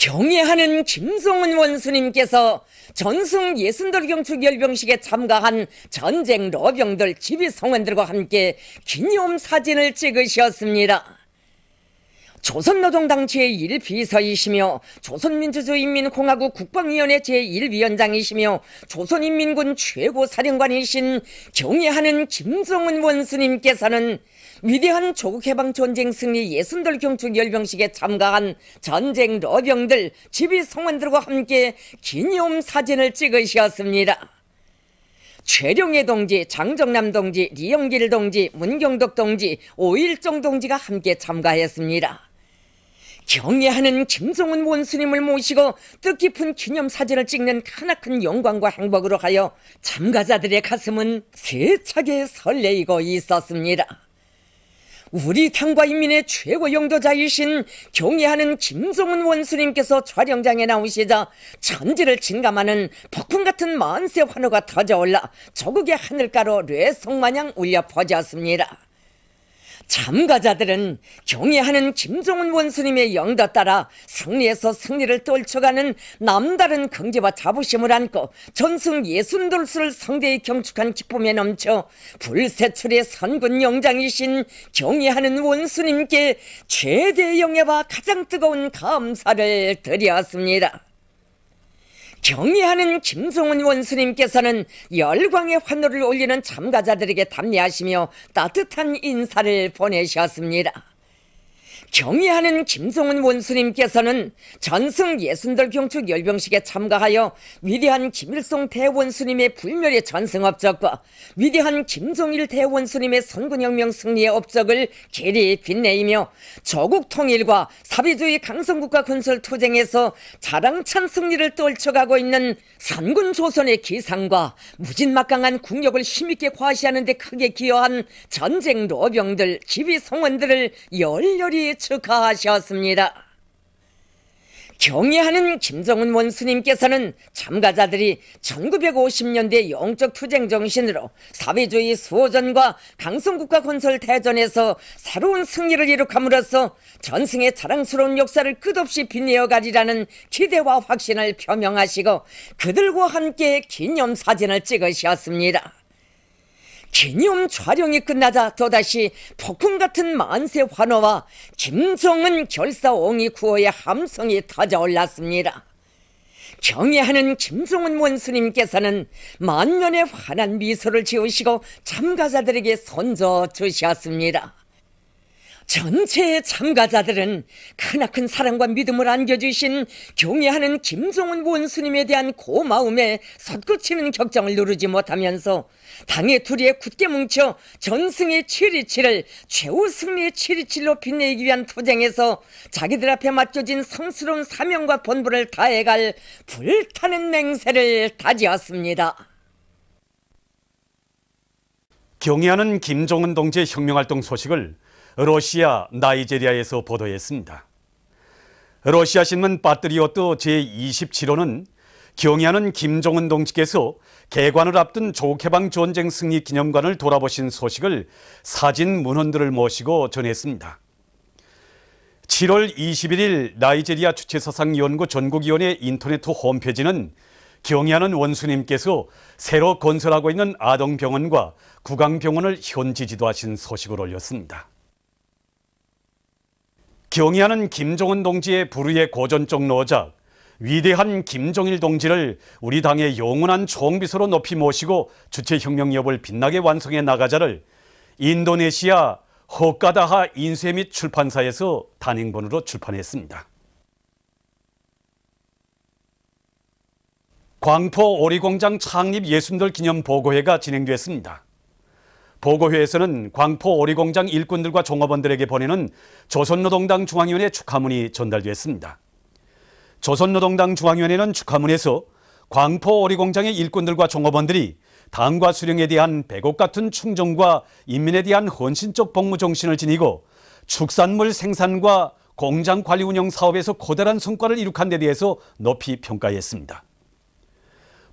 경애하는 김성은 원수님께서 전승 예순돌경축 열병식에 참가한 전쟁 러병들 지휘성원들과 함께 기념사진을 찍으셨습니다. 조선노동당 제1비서이시며 조선민주주의인민공화국 국방위원회 제1위원장이시며 조선인민군 최고사령관이신 경애하는 김성은 원수님께서는 위대한 조국해방전쟁 승리 예순돌 경축 열병식에 참가한 전쟁 러병들 지휘성원들과 함께 기념사진을 찍으셨습니다. 최룡해 동지, 장정남 동지, 리영길 동지, 문경덕 동지, 오일정 동지가 함께 참가했습니다. 경애하는 김성은 원수님을 모시고 뜻깊은 기념사진을 찍는 크나큰 영광과 행복으로 하여 참가자들의 가슴은 세차게 설레이고 있었습니다. 우리 당과 인민의 최고 영도자이신 경애하는 김성은 원수님께서 촬영장에 나오시자 천지를 진감하는 폭풍 같은 만세 환호가 터져올라 조국의 하늘가로 뇌성마냥 울려 퍼졌습니다. 참가자들은 경애하는 김성은 원수님의 영도 따라 승리에서 승리를 떨쳐가는 남다른 긍지와 자부심을 안고 전승 예순돌수를 성대히 경축한 기쁨에 넘쳐 불세출의 선군 영장이신 경애하는 원수님께 최대 영예와 가장 뜨거운 감사를 드렸습니다. 경애하는 김성은 원수님께서는 열광의 환호를 올리는 참가자들에게 답례하시며 따뜻한 인사를 보내셨습니다. 경애하는 김성은 원수님께서는 전승 예순돌 경축 열병식에 참가하여 위대한 김일성 대원수님의 불멸의 전승 업적과 위대한 김종일 대원수님의 선군혁명 승리의 업적을 길이 빛내이며 조국 통일과 사회주의 강성국가 건설 투쟁에서 자랑찬 승리를 떨쳐가고 있는 선군 조선의 기상과 무진막강한 국력을 힘있게 과시하는 데 크게 기여한 전쟁 로병들, 지휘성원들을 열렬히 축하하셨습니다. 경애하는 김성은 원수님께서는 참가자들이 1950년대 영적 투쟁 정신으로 사회주의 수호전과 강성국가 건설 대전에서 새로운 승리를 이룩함으로써 전승의 자랑스러운 역사를 끝없이 빛내어 가리라는 기대와 확신을 표명하시고 그들과 함께 기념사진을 찍으셨습니다. 기념 촬영이 끝나자 또다시 폭풍 같은 만세 환호와 김성은 결사옹이 구호의 함성이 터져올랐습니다. 경애하는 김성은 원수님께서는 만면의 환한 미소를 지으시고 참가자들에게 손져 주셨습니다. 전체 참가자들은 크나큰 사랑과 믿음을 안겨주신 경애하는 김성은 원수님에 대한 고마움에 솟구치는 격정을 누르지 못하면서 당의 둘이에 굳게 뭉쳐 전승의 727을 최후 승리의 727로 빛내기 위한 투쟁에서 자기들 앞에 맡겨진 성스러운 사명과 본분을 다해갈 불타는 맹세를 다지었습니다. 경애하는 김정은 동지의 혁명활동 소식을 러시아 나이제리아에서 보도했습니다. 러시아 신문 빠뜨리오트 제27호는 경애하는 김정은 동지께서 개관을 앞둔 조국해방 전쟁 승리 기념관을 돌아보신 소식을 사진 문헌들을 모시고 전했습니다. 7월 21일 나이제리아 주체사상연구 전국위원회 인터넷 홈페이지는 경애하는 원수님께서 새로 건설하고 있는 아동병원과 구강병원을 현지 지도하신 소식을 올렸습니다. 경애하는 김정은 동지의 불후의 고전적 노작, 위대한 김종일 동지를 우리 당의 영원한 총비서로 높이 모시고 주체혁명 여부를 빛나게 완성해 나가자를 인도네시아 허까다하 인쇄 및 출판사에서 단행본으로 출판했습니다. 광포 오리공장 창립 예순돌 기념 보고회가 진행됐습니다. 보고회에서는 광포 오리공장 일꾼들과 종업원들에게 보내는 조선노동당 중앙위원회 축하문이 전달됐습니다. 조선노동당 중앙위원회는 축하문에서 광포 오리공장의 일꾼들과 종업원들이 당과 수령에 대한 백옥 같은 충정과 인민에 대한 헌신적 복무 정신을 지니고 축산물 생산과 공장 관리 운영 사업에서 고달한 성과를 이룩한 데 대해서 높이 평가했습니다.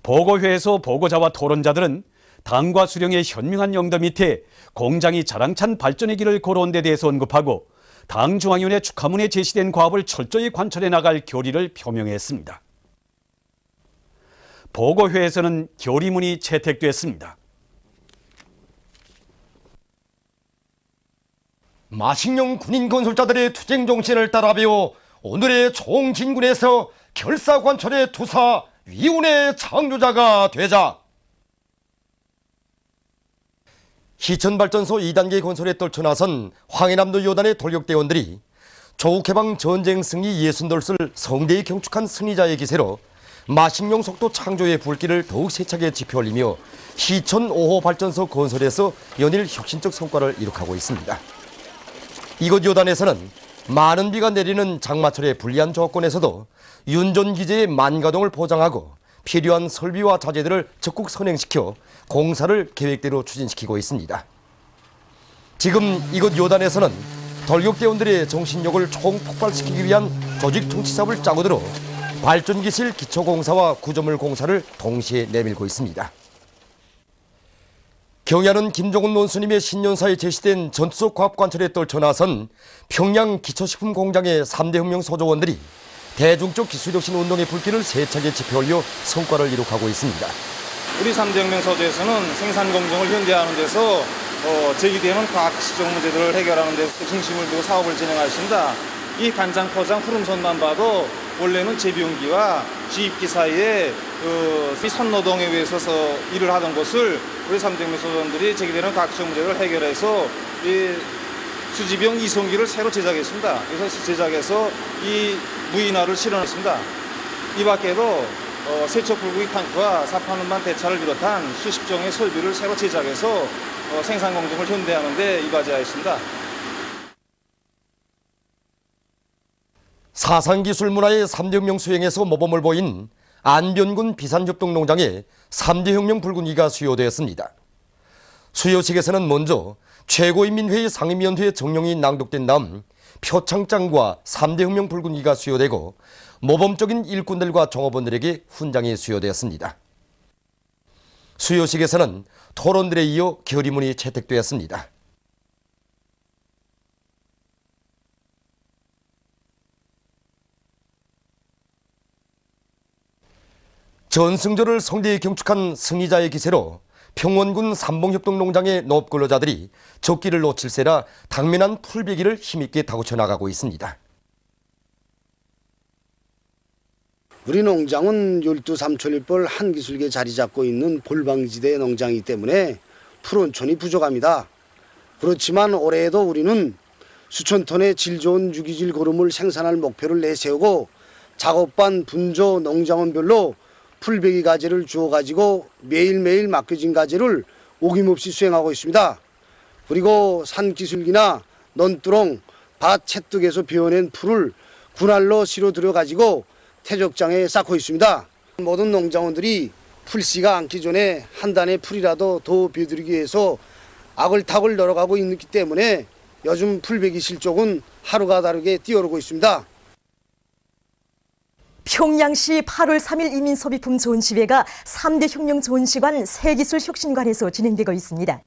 보고회에서 보고자와 토론자들은 당과 수령의 현명한 영도 밑에 공장이 자랑찬 발전의 길을 걸어온 데 대해서 언급하고 당 중앙위원회 축하문에 제시된 과업을 철저히 관철해 나갈 결의를 표명했습니다. 보고회에서는 결의문이 채택됐습니다. 마식령 군인 건설자들의 투쟁 정신을 따라 배워 오늘의 총진군에서 결사관철의 투사 위운의 창조자가 되자. 희천발전소 2단계 건설에 떨쳐나선 황해남도 요단의 돌격대원들이 조국해방 전쟁 승리 60돌을 성대히 경축한 승리자의 기세로 마식령 속도 창조의 불길을 더욱 세차게 지펴올리며 희천 5호 발전소 건설에서 연일 혁신적 성과를 이룩하고 있습니다. 이곳 요단에서는 많은 비가 내리는 장마철의 불리한 조건에서도 윤전기재의 만가동을 보장하고 필요한 설비와 자재들을 적극 선행시켜 공사를 계획대로 추진시키고 있습니다. 지금 이곳 요단에서는 돌격대원들의 정신력을 총폭발시키기 위한 조직 통치사업을 짜고 들어 발전기실 기초공사와 구조물 공사를 동시에 내밀고 있습니다. 경야는 김종훈 논수님의 신년사에 제시된 전투적 과학관철에 떨쳐나선 평양 기초식품 공장의 3대 혁명 소조원들이 대중적 기술혁신 운동의 불길을 세차게 지펴올려 성과를 이룩하고 있습니다. 우리 3대 혁명 소조에서는 생산 공정을 현대화하는 데서 제기되는 과학 시정 문제들을 해결하는 데 중심을 두고 사업을 진행하십니다. 이 간장 포장 후름선만 봐도 원래는 제비용기와 주입기 사이에 선노동에 의해서 일을 하던 것을 우리 3대 혁명 소조원들이 제기되는 과학 시정 문제를 해결해서 이 수지병 이송기를 새로 제작했습니다. 그래서 제작해서 이 무인화를 실현했습니다. 이 밖에도 세척 불구기 탱크와 사판운반 대차를 비롯한 수십 종의 설비를 새로 제작해서 생산 공정을 현대화하는 데 이바지하였습니다. 사상기술 문화의 3대 혁명 수행에서 모범을 보인 안변군 비산협동농장에 3대 혁명 붉은기가 수여되었습니다. 수여식에서는 먼저 최고인민회의 상임위원회 정령이 낭독된 다음 표창장과 3대 혁명 붉은기가 수여되고 모범적인 일꾼들과 종업원들에게 훈장이 수여되었습니다. 수여식에서는 토론들에 이어 결의문이 채택되었습니다. 전승절을 성대히 경축한 승리자의 기세로 평원군 삼봉협동농장의 농업근로자들이 적기를 놓칠세라 당면한 풀베기를 힘있게 다구쳐 나가고 있습니다. 우리 농장은 12삼촌일벌 한기슭에 자리 잡고 있는 볼방지대 농장이기 때문에 풀온천이 부족합니다. 그렇지만 올해에도 우리는 수천 톤의 질 좋은 유기질 고름을 생산할 목표를 내세우고 작업반 분조 농장원별로 풀베기 가지를 주어가지고 매일매일 맡겨진 가지를 어김없이 수행하고 있습니다. 그리고 산기슭이나 논두렁, 밭 채뚝에서 베어낸 풀을 분할로 실어 들여가지고 태적장에 쌓고 있습니다. 모든 농장원들이 풀씨가 앉기 전에 한 단의 풀이라도 더 베어들이기 위해서 아글타글 널어가고 있기 때문에 요즘 풀베기 실적은 하루가 다르게 뛰어오르고 있습니다. 평양시 8월 3일 이민소비품 전시회가 3대 혁명 전시관 새기술 혁신관에서 진행되고 있습니다.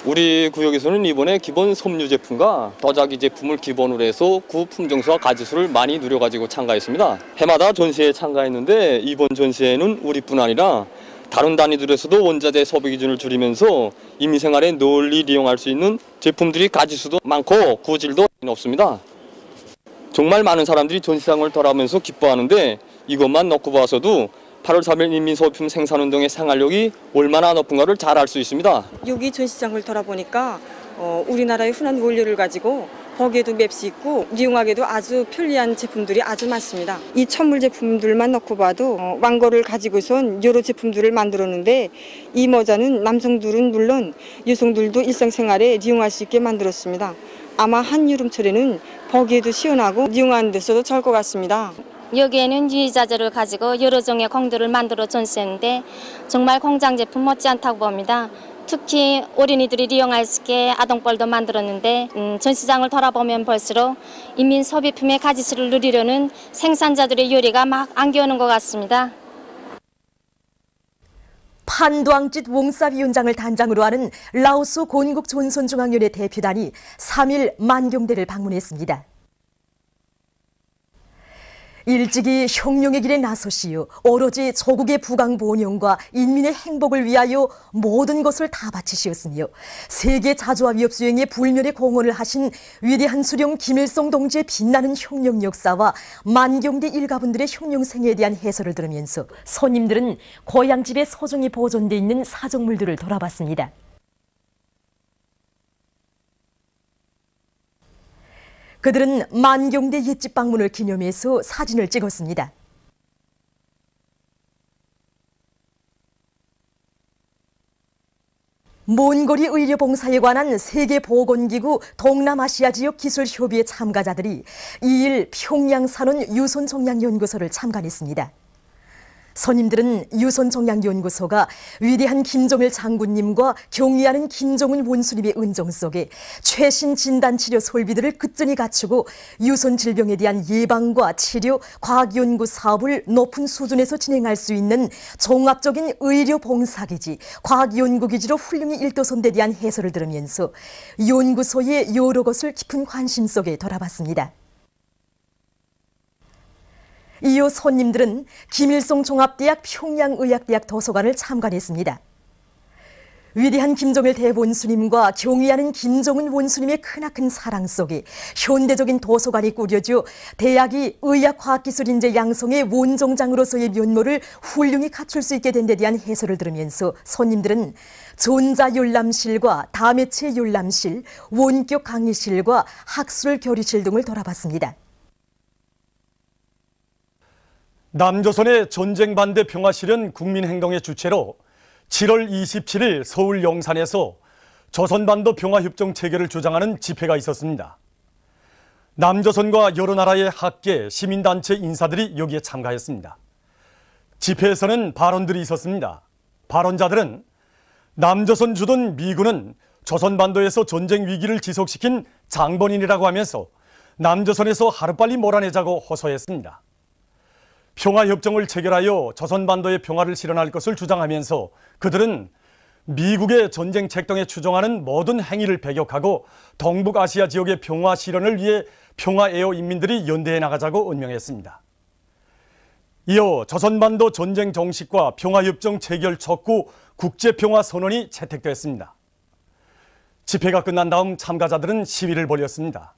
우리 구역에서는 이번에 기본 섬유 제품과 도자기 제품을 기본으로 해서 구품종수와 가지수를 많이 누려가지고 참가했습니다. 해마다 전시회에 참가했는데 이번 전시회는 우리뿐 아니라 다른 단위들에서도 원자재 소비 기준을 줄이면서 임의생활에 널리 이용할 수 있는 제품들이 가지수도 많고 구질도 높습니다. 정말 많은 사람들이 전시장을 돌아오면서 기뻐하는데 이것만 놓고 봐서도 8월 3일 인민소비품 생산운동의 생활력이 얼마나 높은가를 잘 알 수 있습니다. 여기 전시장을 돌아보니까 우리나라의 흔한 원료를 가지고 보기에도 맵시 있고 이용하기도 아주 편리한 제품들이 아주 많습니다. 이 천물 제품들만 넣고 봐도 왕거를 가지고선 여러 제품들을 만들었는데 이 모자는 남성들은 물론 여성들도 일상생활에 이용할 수 있게 만들었습니다. 아마 한여름철에는 보기에도 시원하고 이용하는 데서도 좋을 것 같습니다. 여기에는 유의자재를 가지고 여러 종의 공들을 만들어 전시했는데 정말 공장 제품 못지않다고 봅니다. 특히 어린이들이 이용할 수 있게 아동볼도 만들었는데 전시장을 돌아보면 볼수록 인민 소비품의 가지수를 누리려는 생산자들의 요리가 막 안겨오는 것 같습니다. 판도앙짓 웡사위원장을 단장으로 하는 라오스 곤국존손중앙위원회 대표단이 3일 만경대를 방문했습니다. 일찍이 혁명의 길에 나서시어 오로지 조국의 부강 번영과 인민의 행복을 위하여 모든 것을 다 바치시었으며 세계 자주와 위협 수행에 불멸의 공헌을 하신 위대한 수령 김일성 동지의 빛나는 혁명 역사와 만경대 일가분들의 혁명 생애에 대한 해설을 들으면서 손님들은 고향집에 소중히 보존돼 있는 사적물들을 돌아봤습니다. 그들은 만경대 옛집 방문을 기념해서 사진을 찍었습니다. 몬고리 의료봉사에 관한 세계보건기구 동남아시아 지역 기술협의회 참가자들이 2일 평양 산원 유손종양연구소를 참관했습니다. 선임들은 유손종양연구소가 위대한 김정일 장군님과 경의하는 김정은 원수님의 은정 속에 최신 진단치료 설비들을 끝전히 갖추고 유손 질병에 대한 예방과 치료, 과학연구 사업을 높은 수준에서 진행할 수 있는 종합적인 의료봉사기지, 과학연구기지로 훌륭히 일도선에 대한 해설을 들으면서 연구소의 여러 것을 깊은 관심 속에 돌아봤습니다. 이어 손님들은 김일성 종합대학 평양의학대학 도서관을 참관했습니다. 위대한 김정일 대원수님과 경의하는 김정은 원수님의 크나큰 사랑 속에 현대적인 도서관이 꾸려져 대학이 의학과학기술인재 양성의 원정장으로서의 면모를 훌륭히 갖출 수 있게 된 데 대한 해설을 들으면서 손님들은 전자열람실과 다매체 열람실, 원격 강의실과 학술 교리실 등을 돌아봤습니다. 남조선의 전쟁 반대 평화실현 국민행동의 주체로 7월 27일 서울 영산에서 조선반도 평화협정 체결을 주장하는 집회가 있었습니다. 남조선과 여러 나라의 학계, 시민단체 인사들이 여기에 참가했습니다. 집회에서는 발언들이 있었습니다. 발언자들은 남조선 주둔 미군은 조선반도에서 전쟁 위기를 지속시킨 장본인이라고 하면서 남조선에서 하루빨리 몰아내자고 호소했습니다. 평화협정을 체결하여 조선반도의 평화를 실현할 것을 주장하면서 그들은 미국의 전쟁 책동에 추종하는 모든 행위를 배격하고 동북아시아 지역의 평화 실현을 위해 평화애호 인민들이 연대해 나가자고 언명했습니다. 이어 조선반도 전쟁 종식과 평화협정 체결 촉구 국제평화선언이 채택됐습니다. 집회가 끝난 다음 참가자들은 시위를 벌였습니다.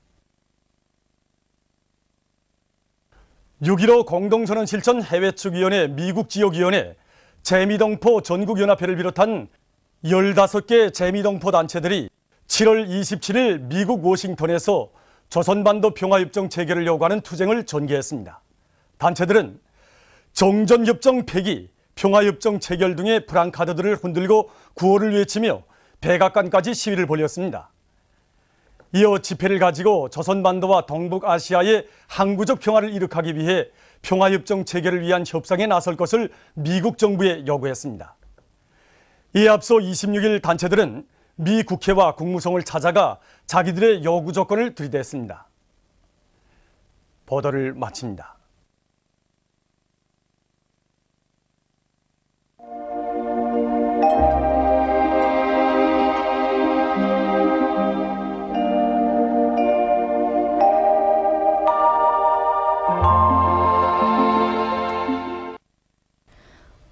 6.15 공동선언 실천 해외측위원회 미국 지역위원회 재미동포 전국연합회를 비롯한 15개 재미동포 단체들이 7월 27일 미국 워싱턴에서 조선반도 평화협정 체결을 요구하는 투쟁을 전개했습니다. 단체들은 정전협정 폐기, 평화협정 체결 등의 프랑카드들을 흔들고 구호를 외치며 백악관까지 시위를 벌였습니다. 이어 집회를 가지고 조선반도와 동북아시아의 항구적 평화를 이룩하기 위해 평화협정 체결을 위한 협상에 나설 것을 미국 정부에 요구했습니다. 이에 앞서 26일 단체들은 미 국회와 국무성을 찾아가 자기들의 요구 조건을 들이댔습니다. 보도를 마칩니다.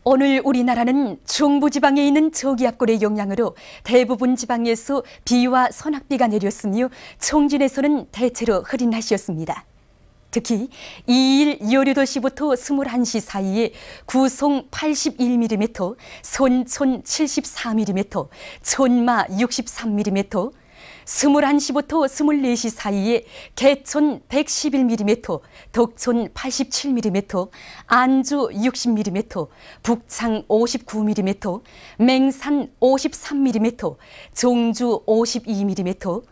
오늘 우리나라는 중부지방에 있는 저기압골의 영향으로 대부분 지방에서 비와 소낙비가 내렸으며 청진에서는 대체로 흐린 날씨였습니다. 특히 2일 여류도시부터 21시 사이에 구송 81mm, 손촌 74mm, 촌마 63mm, 21시부터 24시 사이에 개촌 111mm, 덕촌 87mm, 안주 60mm, 북창 59mm, 맹산 53mm, 종주 52mm,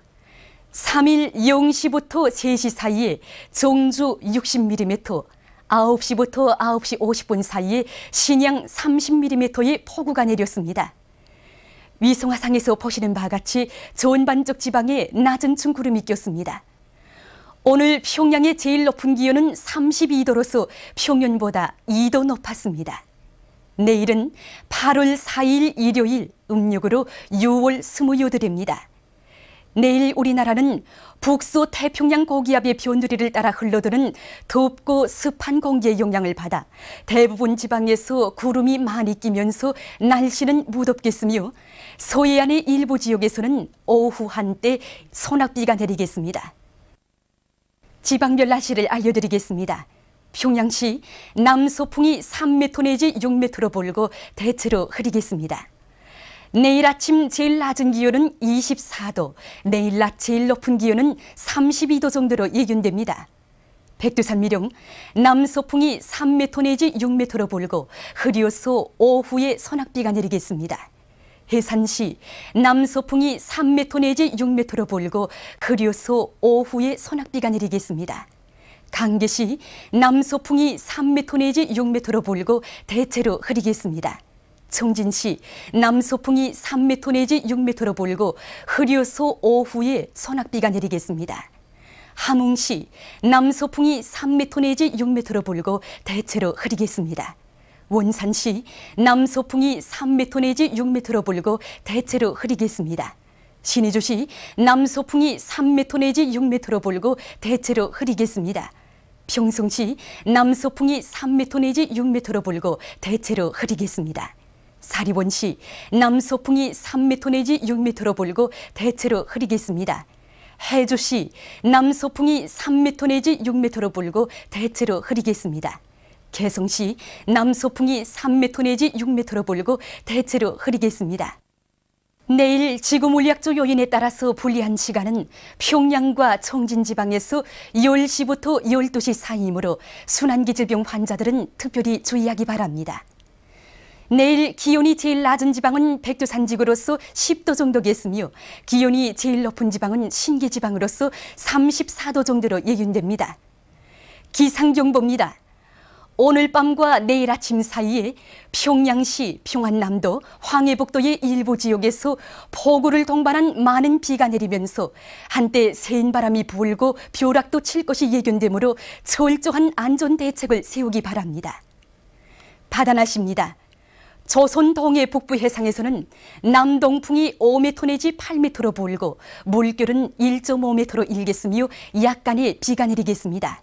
3일 0시부터 3시 사이에 종주 60mm, 9시부터 9시 50분 사이에 신양 30mm의 폭우가 내렸습니다. 위성화상에서 보시는 바와 같이 전반적 지방에 낮은 층 구름이 꼈습니다. 오늘 평양의 제일 높은 기온은 32도로서 평년보다 2도 높았습니다. 내일은 8월 4일 일요일 음력으로 6월 20요들입니다. 내일 우리나라는 북서 태평양 고기압의 변두리를 따라 흘러드는 덥고 습한 공기의 영향을 받아 대부분 지방에서 구름이 많이 끼면서 날씨는 무덥겠으며 서해안의 일부 지역에서는 오후 한때 소낙비가 내리겠습니다. 지방별 날씨를 알려드리겠습니다. 평양시 남서풍이 3m 내지 6m로 불고 대체로 흐리겠습니다. 내일 아침 제일 낮은 기온은 24도, 내일 낮 제일 높은 기온은 32도 정도로 예견됩니다. 백두산미령 남서풍이 3m 내지 6m로 불고 흐려서 오후에 소낙비가 내리겠습니다. 해산시 남서풍이 3m 내지 6m로 불고 흐려서 오후에 소낙비가 내리겠습니다. 강계시 남서풍이 3m 내지 6m로 불고 대체로 흐리겠습니다. 청진시 남서풍이 3m 내지 6m로 불고 흐려서 오후에 소낙비가 내리겠습니다. 함흥시 남서풍이 3m 내지 6m로 불고 대체로 흐리겠습니다. 원산시 남서풍이 3m 내지 6m로 불고 대체로 흐리겠습니다. 신의주시 남서풍이 3m 내지 6m로 불고 대체로 흐리겠습니다. 평성시 남서풍이 3m 내지 6m로 불고 대체로 흐리겠습니다. 사리원시 남서풍이 3m 내지 6m로 불고 대체로 흐리겠습니다. 해주시 남서풍이 3m 내지 6m로 불고 대체로 흐리겠습니다. 개성시 남서풍이 3m 내지 6m로 불고 대체로 흐리겠습니다. 내일 지구물리학적 요인에 따라서 불리한 시간은 평양과 청진 지방에서 10시부터 12시 사이이므로 순환기질병 환자들은 특별히 주의하기 바랍니다. 내일 기온이 제일 낮은 지방은 백두산지구로서 10도 정도겠으며 기온이 제일 높은 지방은 신계지방으로서 34도 정도로 예견됩니다. 기상정보입니다. 오늘 밤과 내일 아침 사이에 평양시, 평안남도, 황해북도의 일부 지역에서 폭우를 동반한 많은 비가 내리면서 한때 세인 바람이 불고 벼락도 칠 것이 예견되므로 철저한 안전 대책을 세우기 바랍니다. 바다날씨입니다. 조선 동해 북부 해상에서는 남동풍이 5m 내지 8m로 불고 물결은 1.5m로 일겠으며 약간의 비가 내리겠습니다.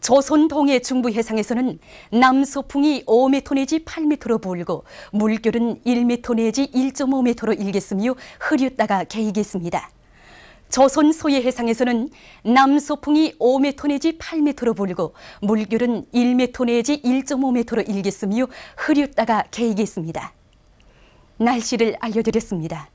조선 동해 중부 해상에서는 남서풍이 5m 내지 8m로 불고 물결은 1m 내지 1.5m로 일겠으며 흐렸다가 개이겠습니다. 조선 서해 해상에서는 남서풍이 5m 내지 8m로 불고 물결은 1m 내지 1.5m로 일겠으며 흐렸다가 개이겠습니다. 날씨를 알려드렸습니다.